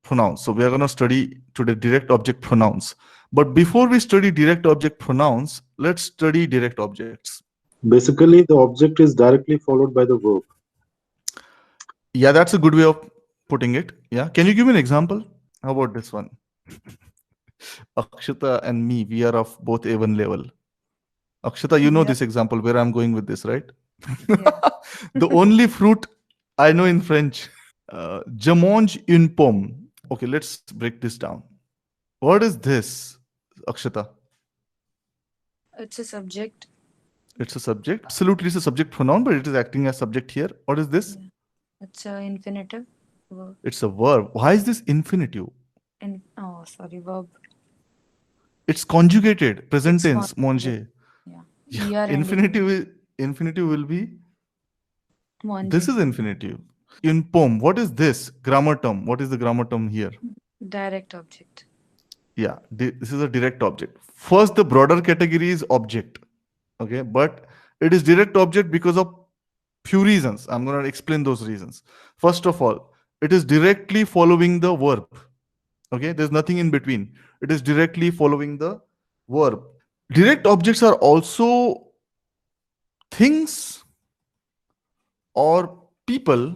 pronouns. So we are going to study today direct object pronouns. But before we study direct object pronouns, let's study direct objects. Basically, the object is directly followed by the verb. Yeah, that's a good way of putting it. Yeah. Can you give me an example? How about this one? Akshita and me, we are of both A1 level. Akshita, you know Yeah. this example where I'm going with this, right? Yeah. The only fruit I know in French, je mange une pomme. Okay, let's break this down. What is this, Akshita? It's a subject. It's a subject. Absolutely, it's a subject pronoun, but it is acting as subject here. What is this? Yeah. It's a infinitive verb. It's a verb. Why is this infinitive? Verb. It's conjugated, present It's tense, conjugated. manger. Yeah. We are ending. Infinitive will be, Manger. this is infinitive. In poem, what is this? Grammar term. What is the grammar term here? Direct object. Yeah, this is a direct object. First, the broader category is object. Okay, but it is direct object because of few reasons. I'm going to explain those reasons. First of all, it is directly following the verb. Okay, there's nothing in between. It is directly following the verb. Direct objects are also things or people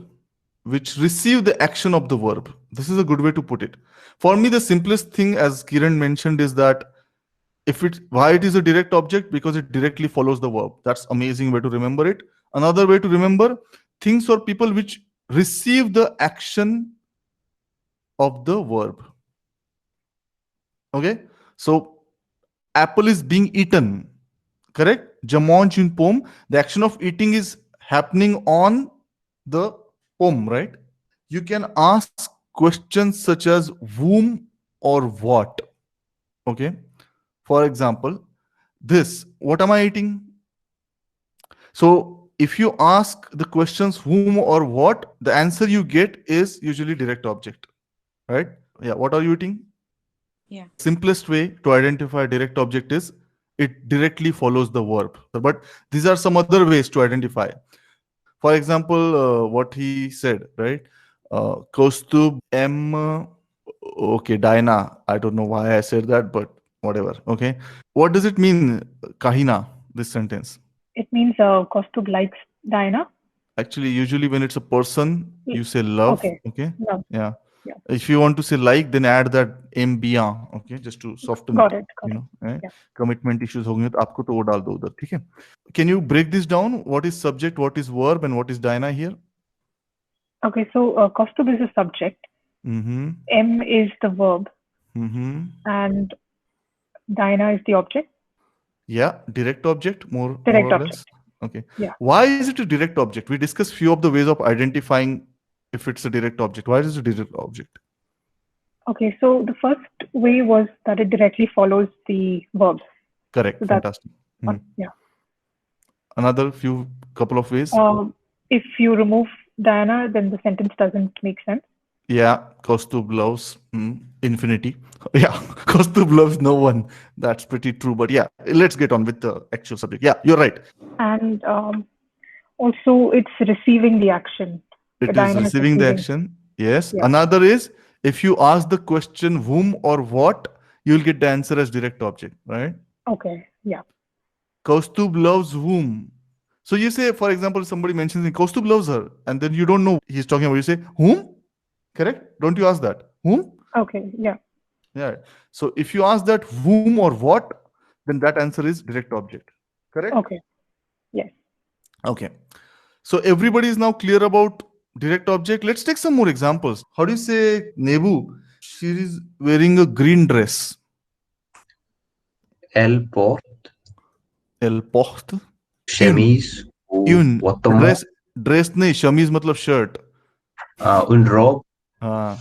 which receive the action of the verb. This is a good way to put it. For me, the simplest thing, as Kiran mentioned, is that why it is a direct object, because it directly follows the verb. That's amazing way to remember it. Another way to remember, things or people which receive the action of the verb. Okay, so apple is being eaten, correct? Je mange une pomme. The action of eating is happening on the pomme, right? You can ask questions such as whom or what. Okay, for example, this, what am I eating? So if you ask the questions whom or what, the answer you get is usually direct object, right? Yeah, what are you eating? Yeah. Simplest way to identify direct object is it directly follows the verb. But these are some other ways to identify. For example, what he said, right? Kaustubh M. Okay, Diana. I don't know why I said that, but whatever. Okay. What does it mean, Kahina, this sentence? It means Kaustubh likes Diana. Actually, usually when it's a person, Yeah. you say love. Okay. Okay. Love. Yeah. Yeah. If you want to say like, then add that M bien. Okay, just to soften Got it. it. Got You it. know, right? Yeah. Commitment issues होंगे तो आपको तो वो डाल दो उधर, ठीक है? Can you break this down? What is subject? What is verb? And what is Diana here? Okay, so Kaustubh is a subject. Mm-hmm. M is the verb, Mm-hmm. and Diana is the object. Yeah, direct object, more Direct or object. less. Okay. Yeah. Why is it a direct object? We discussed few of the ways of identifying if it's a direct object. Why is it a direct object? Okay, so the first way was that it directly follows the verb. Correct. So that's- Fantastic. Mm. Yeah. Another couple of ways. If you remove Diana, then the sentence doesn't make sense. Yeah, Kaustubh loves infinity. Yeah, Kaustubh loves no one. That's pretty true. But yeah, let's get on with the actual subject. Yeah, you're right. And also, it's receiving the action. It is Diana is receiving the receiving. action. Yes. Yeah. Another is if you ask the question whom or what, you'll get the answer as direct object, right? Okay, yeah. Kaustubh loves whom? So you say, for example, somebody mentions Kaustubh loves her, and then you don't know he's talking about. You say whom? Correct? Don't you ask that? Whom? Okay, yeah. Yeah. So if you ask that whom or what, then that answer is direct object. Correct? Okay, yes. Okay. So everybody is now clear about direct object. Let's take some more examples. How do you say Nebu? She is wearing a green dress. Elle porte Elle porte chemise ou une vêtement, dress नहीं, chemise मतलब shirt. une robe हाँ.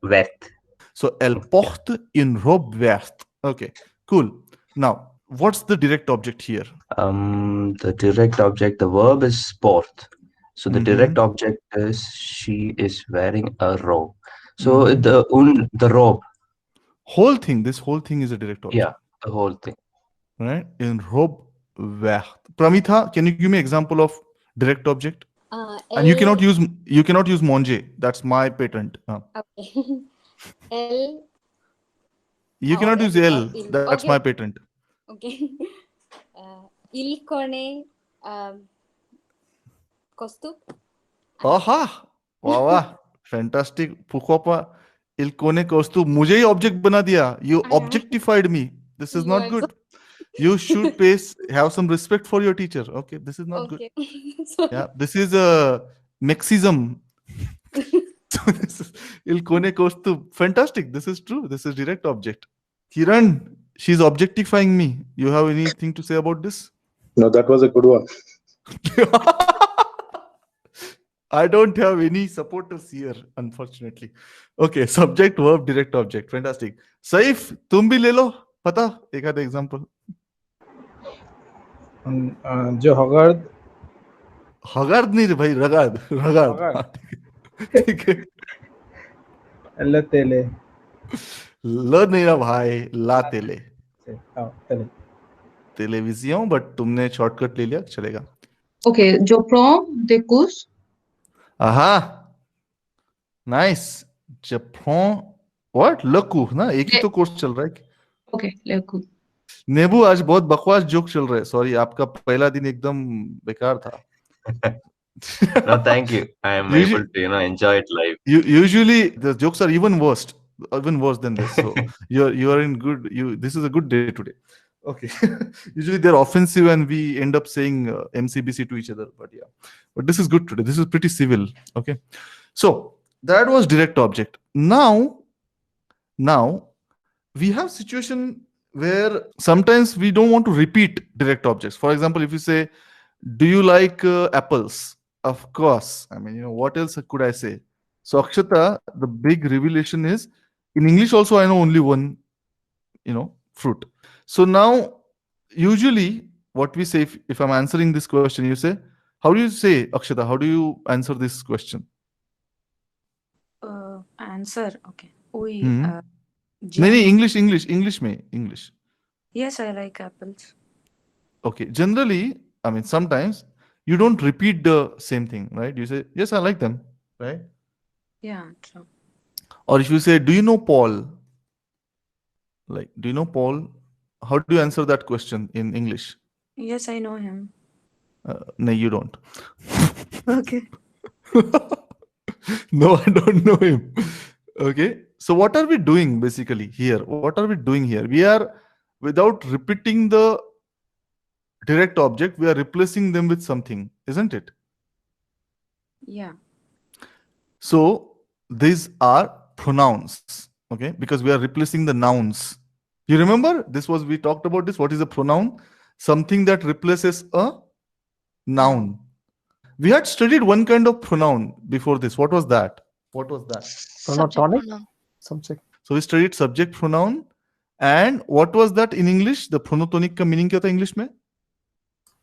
verte. So elle porte une robe verte. Okay, cool. Now, what's the direct object here? The direct object, the verb is sport. So the Mhm. direct object is she is wearing a robe. So the robe, This whole thing is a direct object. yeah, the whole thing. Right? In robe verte. Pramitha, can you give me example of direct object? And you cannot L. use monje. That's my patent. Okay. L. You or cannot use L or L. il. That's Okay. my patent. Okay. Il kone costu. Aha! वाह वाह, fantastic. Pukopa il kone kostu. मुझे ही object बना दिया. You objectified me. This is You not also. good. You should have some respect for your teacher. Okay, this is not good. Okay. Sorry. Yeah, this is a Marxism. So this is il kone kostu. Fantastic. This is true. This is direct object. Kiran, she's objectifying me. You have anything to say about this? No, that was a good one. I don't have any supporters here, unfortunately. Okay, subject, verb, direct object. Fantastic. Saif, तुम भी ले लो पता एक आध example. जो हगार्द हगार्द नहीं रे भाई, रगार्द. हगार्द. ठीक है. तेले ल नहीं रहा भाई, ला तेले. तेले टेलीविजन, बट तुमने शॉर्टकट ले लिया, चलेगा. Okay, जो prom de cus. आहा, नाइस. जप्रों व्हाट लकू ना, एक ही तो कोर्स चल रहा है. Okay, leku. नेबू आज बहुत बकवास जोक चल रहे हैं. सॉरी, आपका पहला दिन एकदम बेकार था. No, thank you. I am able to, enjoy it live. Usually the jokes are even worse than this. So you are in good. This is a good day today. Okay. Usually they're offensive and we end up saying MCBC to each other. But this is good today. This is pretty civil. Okay. So that was direct object. Now we have situation where sometimes we don't want to repeat direct objects. For example, if you say, "Do you like apples?" Of course. I mean, what else could I say? So Akshata, the big revelation is, in English also I know only one, fruit. So now, usually what we say, if I'm answering this question, you say, how do you say, Akshata, how do you answer this question? Answer. Okay. Oi. No, English में, English. Yes, I like apples. Okay. Generally, I mean, sometimes you don't repeat the same thing, right? You say, yes, I like them, right? Yeah, true. Or if you say, do you know Paul? Like, do you know Paul? How do you answer that question in English? Yes, I know him. No, you don't. Okay. No, I don't know him. Okay. So what are we doing basically here? What are we doing here? We are, without repeating the direct object, we are replacing them with something, isn't it? Yeah. So these are pronouns, okay? Because we are replacing the nouns. You remember we talked about this. What is a pronoun? Something that replaces a noun. We had studied one kind of pronoun before this. What was that? Pronotonic subject. So we studied subject pronoun. And what was that in English? The pronotonic का meaning क्या था English में?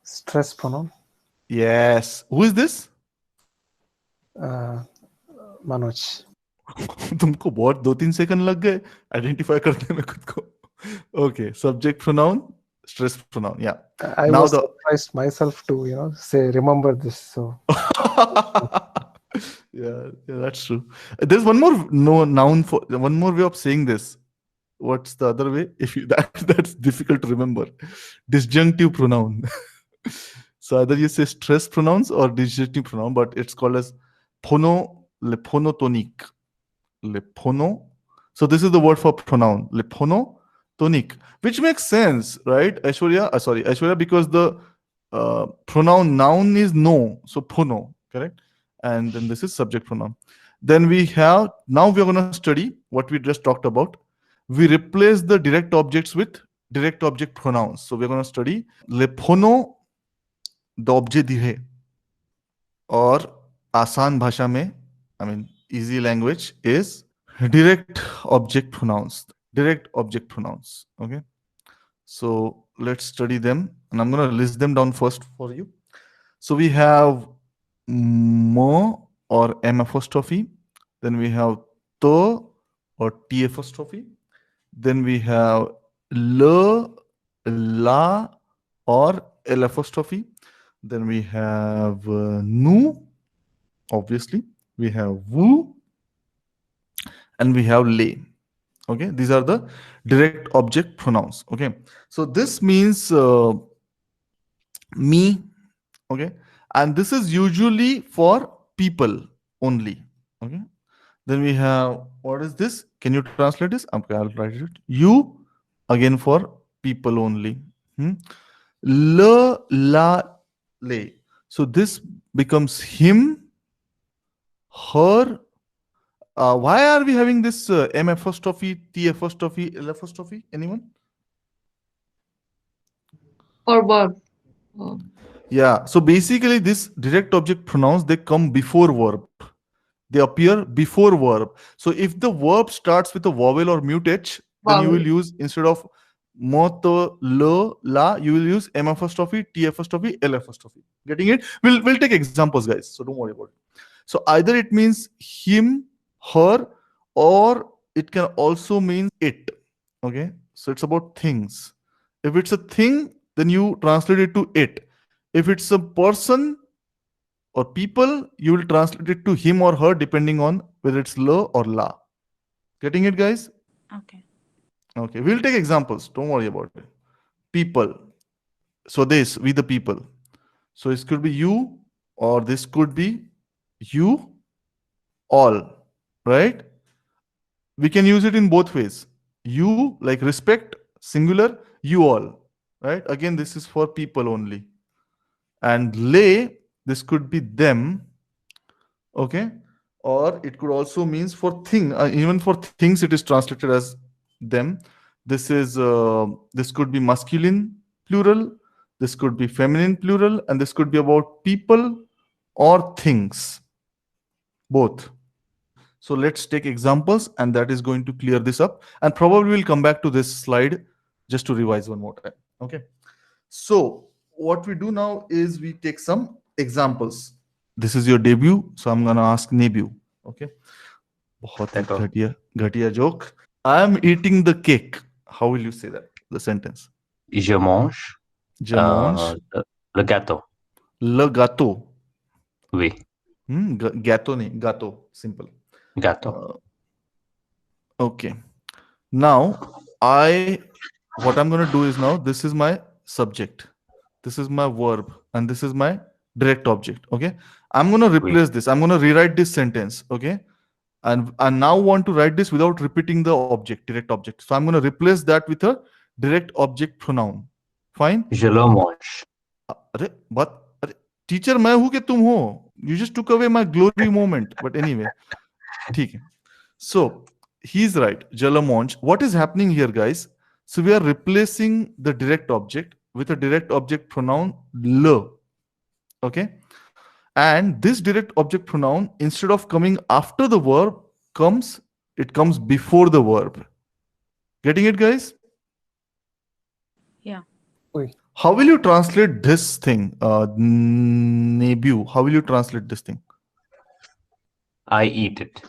Stress pronoun. Yes. Who is this? Manoj. तुमको बहुत 2-3 second लग गए identify करने में खुद को. Okay, subject pronoun, stress pronoun. Yeah. I was surprised myself to say remember this. So yeah, that's true. There's one more noun for one more way of saying this. What's the other way? If you that's difficult to remember. Disjunctive pronoun. So either you say stress pronouns or disjunctive pronoun, but it's called as phonotonic. So this is the word for pronoun, phonotonic, which makes sense, right? Aishwarya, because the pronoun noun is no, so phono, correct? And then this is subject pronoun. Then now we are going to study what we just talked about. We replace the direct objects with direct object pronouns. So we're going to study le phono, the objet dire, or आसान भाषा में, I mean easy language, is direct object pronouns. Okay, so let's study them, and I'm going to list them down first for you. So we have mo or m apostrophe, then we have to or t apostrophe, then we have l, la or l apostrophe, then we have nu obviously. We have woo and we have lay. Okay, these are the direct object pronouns. Okay, so this means me. Okay, and this is usually for people only. Okay, then we have, what is this? Can you translate this? Okay, I'll write it. You, again for people only. Le, la, le. So this becomes him, her. Why are we having this M apostrophe, T apostrophe, L apostrophe? Anyone? For verb. Yeah. So basically, this direct object pronouns, they come before verb. They appear before verb. So if the verb starts with a vowel or mute H, then you Vowel. will use, instead of moto, lo, la, you will use M apostrophe, T apostrophe, L apostrophe. Getting it? We'll take examples, guys. So don't worry about it. So either it means him, her, or it can also mean it. Okay. So it's about things. If it's a thing, then you translate it to it. If it's a person or people, you will translate it to him or her, depending on whether it's la or la. Getting it, guys? Okay. Okay, we'll take examples. Don't worry about it. People. So this, we the people. So this could be you, or this could be you, all, right? We can use it in both ways. You, like respect, singular, you all, right? Again, this is for people only. And lay, this could be them, okay? Or it could also means for thing, even for things it is translated as them. This is this could be masculine plural, this could be feminine plural, and this could be about people or things, both. So let's take examples, and that is going to clear this up, and probably we'll come back to this slide just to revise one more time. Okay, so what we do now is we take some examples. This is your debut, so I'm gonna ask debut. Okay, बहुत ही D'accord. घटिया joke. I am eating the cake. How will you say that? The sentence. Je mange Je mange le gâteau. le gâteau. Oui, Gâteau nahi, gâteau. Simple. gâteau. Okay. Now, what I'm going to do is now, this is my subject, this is my verb, and this is my direct object. Okay. I'm going to replace this. I'm going to rewrite this sentence. Okay. And I now want to write this without repeating the object, direct object. So I'm going to replace that with a direct object pronoun. Fine. Je le mange. अरे teacher मैं हूं कि तुम हो? You just took away my glory moment. But anyway, ठीक है. So he's right. Je le mange. What is happening here, guys? So we are replacing the direct object with a direct object pronoun le. Okay. And this direct object pronoun, instead of coming after the verb, comes before the verb. Getting it, guys? Yeah. How will you translate this thing? Nebu, how will you translate this thing? I eat it.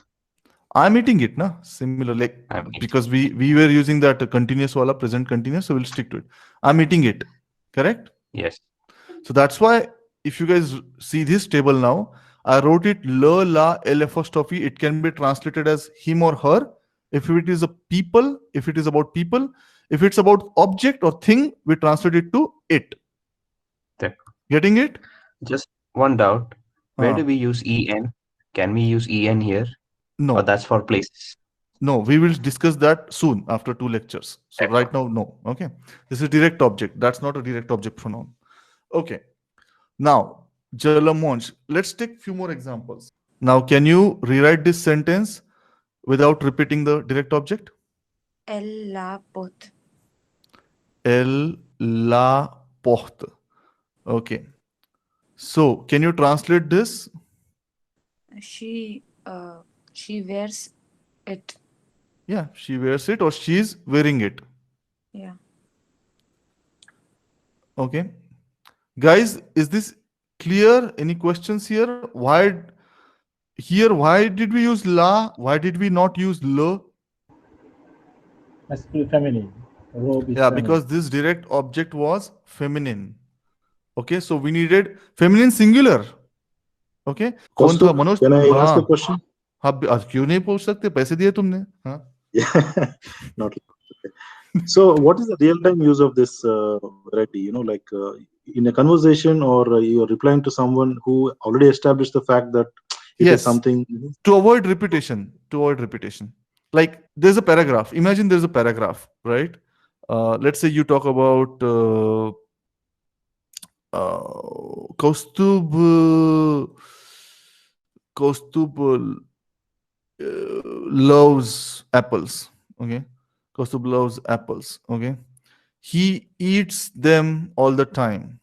I'm eating it, na? Similar, like, I'm eating. because we were using that continuous wala, present continuous, so we'll stick to it. I'm eating it. Correct? Yes. So that's why, if you guys see this table now, I wrote it la, la, l apostrophe. It can be translated as him or her. If it is a people, if it is about people, if it's about object or thing, we translate it to it. D'accord. Getting it? Just one doubt. Where Ah. do we use en? Can we use en here? No, Or that's for places? no, we will discuss that soon after 2 lectures. So D'accord. right now, no. Okay. This is direct object. That's not a direct object pronoun. Okay. Now, je le mange. Let's take few more examples. Now, can you rewrite this sentence without repeating the direct object? Elle la porte. Elle la porte. Okay. So, can you translate this? She wears it. Yeah, she wears it or she's wearing it. Yeah. Okay. Guys, is this clear? Any questions here? Why did we use la? Why did we not use le? Masculine, feminine. Robe is Yeah, feminine. because this direct object was feminine. Okay, so we needed feminine singular. Okay, कौन था Kaustup, Manoj? can I ask हाँ a question? आप क्यों नहीं पूछ सकते, पैसे दिए तुमने? हाँ Yeah, not okay. So, what is the real-time use of this variety? You know, like in a conversation, or you're replying to someone who already established the fact that it is yes, something. to avoid repetition, like there's a paragraph, imagine there's a paragraph, right? Let's say you talk about Kaustubh loves apples. Okay, Kaustubh loves apples. Okay, he eats them all the time.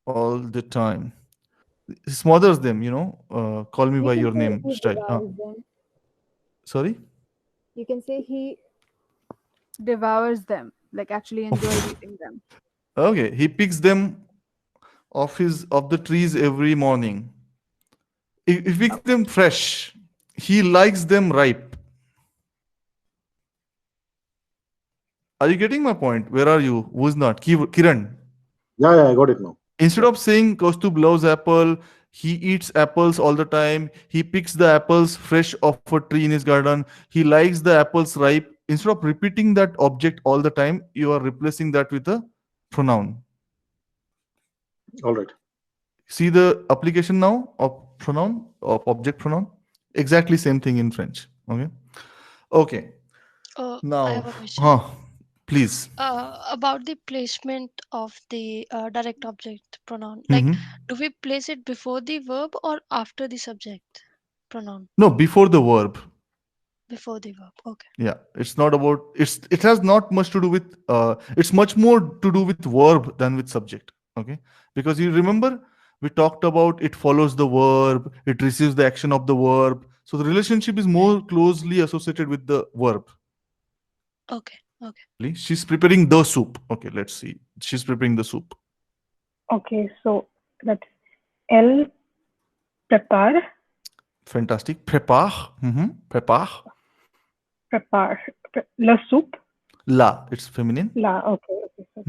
All the time. He smothers them. Call me You by can your say name he style. devours them. Sorry. You can say he Devours them, like actually enjoys eating them. Okay, he picks them off the trees every morning. He picks them fresh. He likes them ripe. Are you getting my point? Where are you? Who's not? Kiran. Yeah, I got it now. Instead of saying Kaustubh loves apple, he eats apples all the time. He picks the apples fresh off a tree in his garden. He likes the apples ripe. Instead of repeating that object all the time, you are replacing that with a pronoun. All right. See the application now of pronoun, of object pronoun? Exactly same thing in French. Okay. I Now, have a question. please. About the placement of the direct object pronoun. Like, do we place it before the verb or after the subject pronoun? No, before the verb. Before the verb. Okay. Yeah, it's not about, it has not much to do with, it's much more to do with verb than with subject. Okay, because you remember we talked about it follows the verb, it receives the action of the verb. So the relationship is more closely associated with the verb. Okay. Okay. She's preparing the soup. Okay, let's see. She's preparing the soup. Okay, so that's elle prépare. Fantastic. Prépare. Prépare. La soupe. La, it's feminine. La, okay. So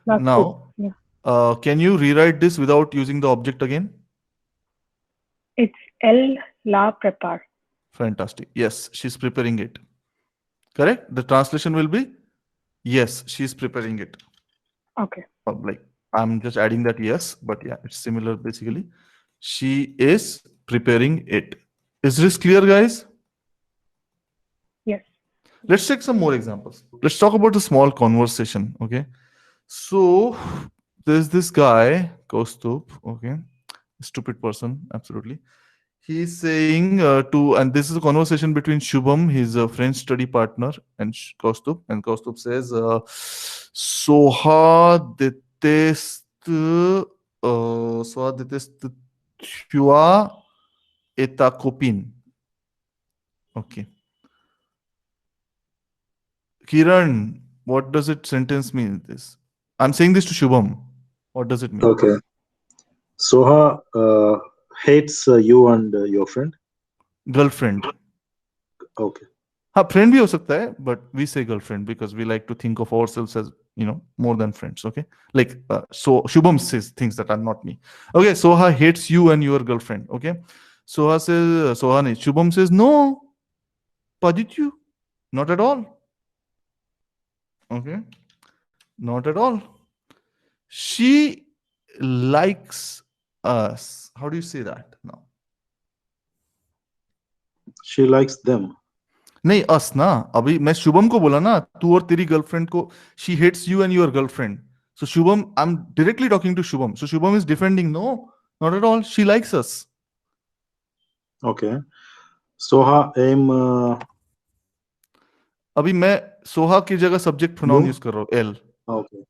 la Now, soupe. Yeah. can you rewrite this without using the object again? It's elle la prépare. Fantastic. Yes, she's preparing it. Correct? The translation will be, yes, she's preparing it. Okay. Like, I'm just adding that yes, but yeah, it's similar basically. She is preparing it. Is this clear, guys? Yes. Let's take some more examples. Let's talk about a small conversation. Okay. So there's this guy, Kaustubh. Okay. Stupid person. Absolutely. He's saying and this is a conversation between Shubham, his French study partner, and Kaustubh. And Kaustubh says, Soha déteste toi et ta copine. Okay. Kiran, what does it sentence mean? This I'm saying this to Shubham. What does it mean? Okay. Soha hates you and your friend. Girlfriend. Okay. Friend bhi ho sakta hai, but we say girlfriend because we like to think of ourselves as, more than friends. Okay. Like, so Shubham says things that are not me. Okay. Soha hates you and your girlfriend. Okay. Shubham says, no, Padityu, not at all. Okay. Not at all. She likes us. How do you say that now? She likes them. नहीं us ना, अभी मैं शुभम को बोला ना, तू और तेरी गर्लफ्रेंड को, she hates you and your girlfriend. So Shubham, I'm directly talking to Shubham. So Shubham is defending, no, not at all. She likes us. Okay. Soha aim. अभी मैं सोहा की जगह सब्जेक्ट प्रोनाउन यूज कर रहा हूँ, L. Okay.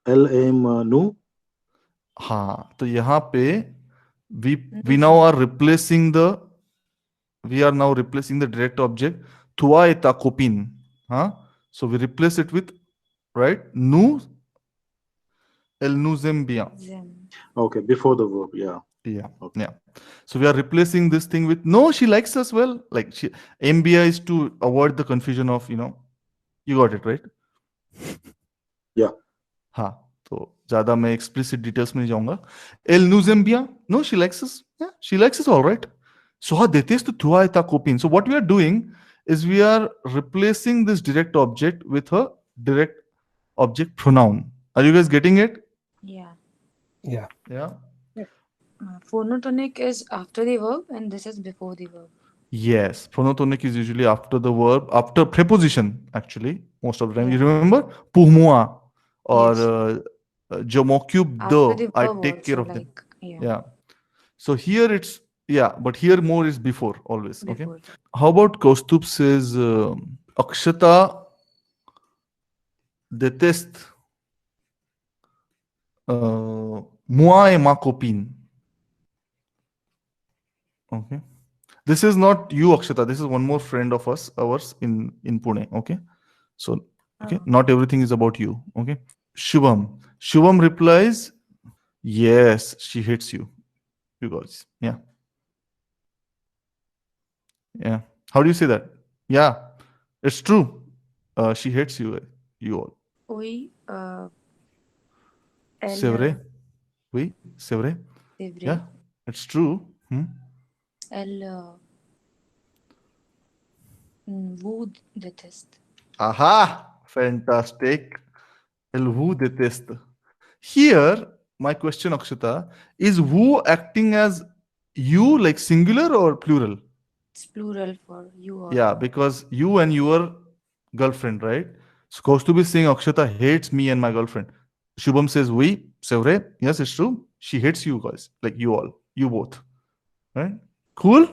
L aim nu. हाँ, तो यहाँ पे we now are replacing the direct object toi et ta copine. So we replace it with, right, nous, elle nous aime bien. Okay, before the verb. Yeah. Okay. Yeah. So we are replacing this thing with, no, she likes us well. Like, MBA is to avoid the confusion of, you got it, right? Yeah. So ज़्यादा मैं explicit details में नहीं जाऊँगा. El Nuzembia, no, she likes us. Yeah, she likes us all right. So detesto tua eta copin. So what we are doing is we are replacing this direct object with a direct object pronoun. Are you guys getting it? Yeah. Yeah. Yeah. Phonotonic is after the verb and this is before the verb. Yes, phonotonic is usually after the verb, after preposition, actually, most of the time. You Yeah. remember? Puhmua or Yes. Jomokub After the do. I verb take care also, of them. like, yeah, Yeah. So here it's, yeah, but here more is before always. Okay. before. How about Kaustubh says, Akshata déteste moi et ma copine. Okay. This is not you, Akshata. This is one more friend of ours in Pune. Okay. So, okay, not everything is about you. Okay. Shubham. Shubham replies, yes, she hates you. You guys. Yeah. Yeah. How do you say that? Yeah, it's true. She hates you. You all. Oui, C'est vrai. Oui, c'est vrai. c'est vrai. Yeah, it's true. Elle vous déteste. Aha, fantastic. Elle vous déteste. Here, my question, Akshata, is who acting as you, like singular or plural? It's plural for you all. Yeah, because you and your girlfriend, right? So Kaustubh is saying Akshata hates me and my girlfriend. Shubham says, oui, c'est vrai. Yes, it's true. She hates you guys, like you all, you both. Right? Cool?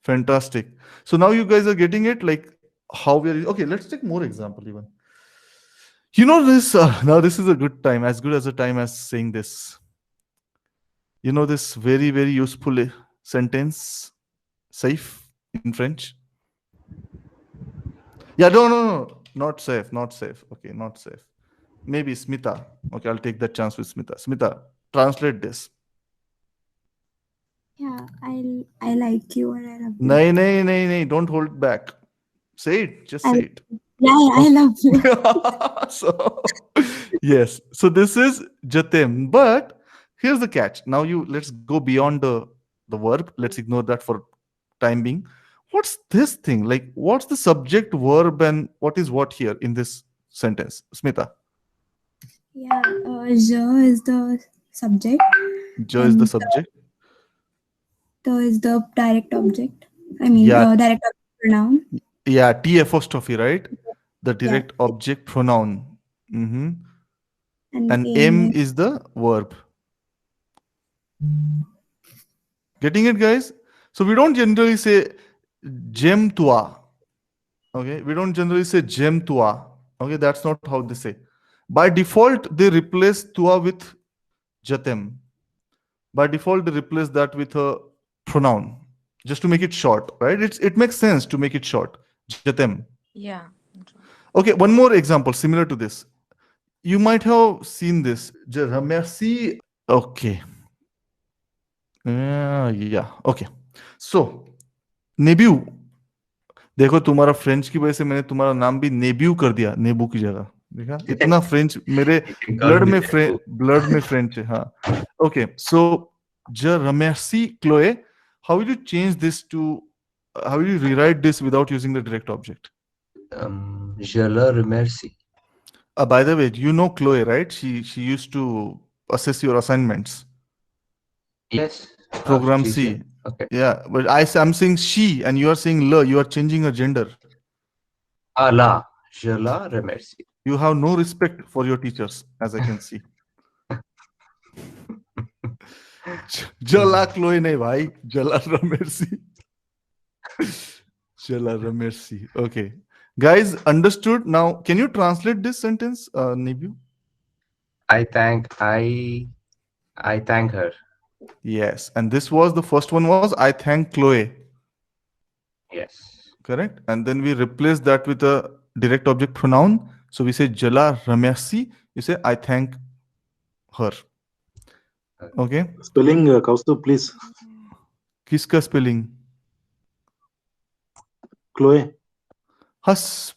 Fantastic. So now you guys are getting it, like how we are. Okay, let's take more example even. You know this, now this is a good time, as good as a time as saying this. You know this very, very useful sentence, safe in French? Yeah, no, not safe, not safe. Okay, not safe. Maybe Smita. Okay, I'll take that chance with Smita. Smita, translate this. Yeah, I like you or I love you. Nay, don't hold back. Say it, just say it. Yeah, I love you. So, yes. So this is Jatem. But here's the catch. Now let's go beyond the verb. Let's ignore that for time being. What's this thing? Like, what's the subject, verb, and what is what here in this sentence? Smita. Yeah, je is the subject. Je is the subject. The is the direct object. I mean, Yeah. direct object pronoun. Yeah, T apostrophe, right? The direct object pronoun. And M is the verb. Getting it, guys? So we don't generally say jem tua. Okay, we don't generally say jem tua. Okay, that's not how they say. By default, they replace tua with jatem. By default, they replace that with a pronoun, just to make it short, right? It makes sense to make it short. Jatem. Yeah. Okay, one more example similar to this. You might have seen this. Je remercie. Okay. Yeah. Okay. So, नेब्यू. देखो तुम्हारा French की वजह से मैंने तुम्हारा नाम भी नेब्यू कर दिया, नेबू की जगह. देखा? इतना फ्रेंच मेरे ब्लड में फ्रेंच है. हाँ. Okay. So, je remercie Chloé. How will you change this to? How will you rewrite this without using the direct object? Je la remercie. By the way, you know Chloe, right? She used to assess your assignments. Yes. Program she's C. here. Okay. Yeah, but I'm saying she and you are saying le. You are changing her gender. La. Je la remercie. You have no respect for your teachers, as I can see. Jala Chloe nahi bhai. Jala remercie. Jala remercie. Okay. Guys, understood? Now, can you translate this sentence, Nibu? I thank her. Yes. And this was the first one was I thank Chloe. Yes. Correct. And then we replace that with a direct object pronoun. So we say Jala remercie. You say I thank her. Okay. Spelling, Kaustubh, please. Kiska spelling? Chloe. हस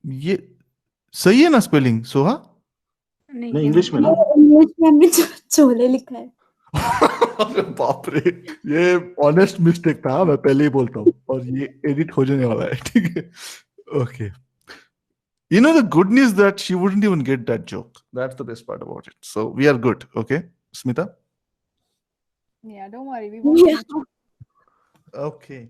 ये सही है ना spelling Soha? नहीं English में ना English में हमने छोले लिखा है। अरे बाप रे, ये ऑनेस्ट मिस्टेक था, मैं पहले ही बोलता हूँ, और ये एडिट हो जाने वाला है, ठीक है? Okay. You know, the good news that she wouldn't even get that joke. That's the best part about it. So we are good, okay, Smita? Yeah, don't worry. We won't. Yeah. Okay.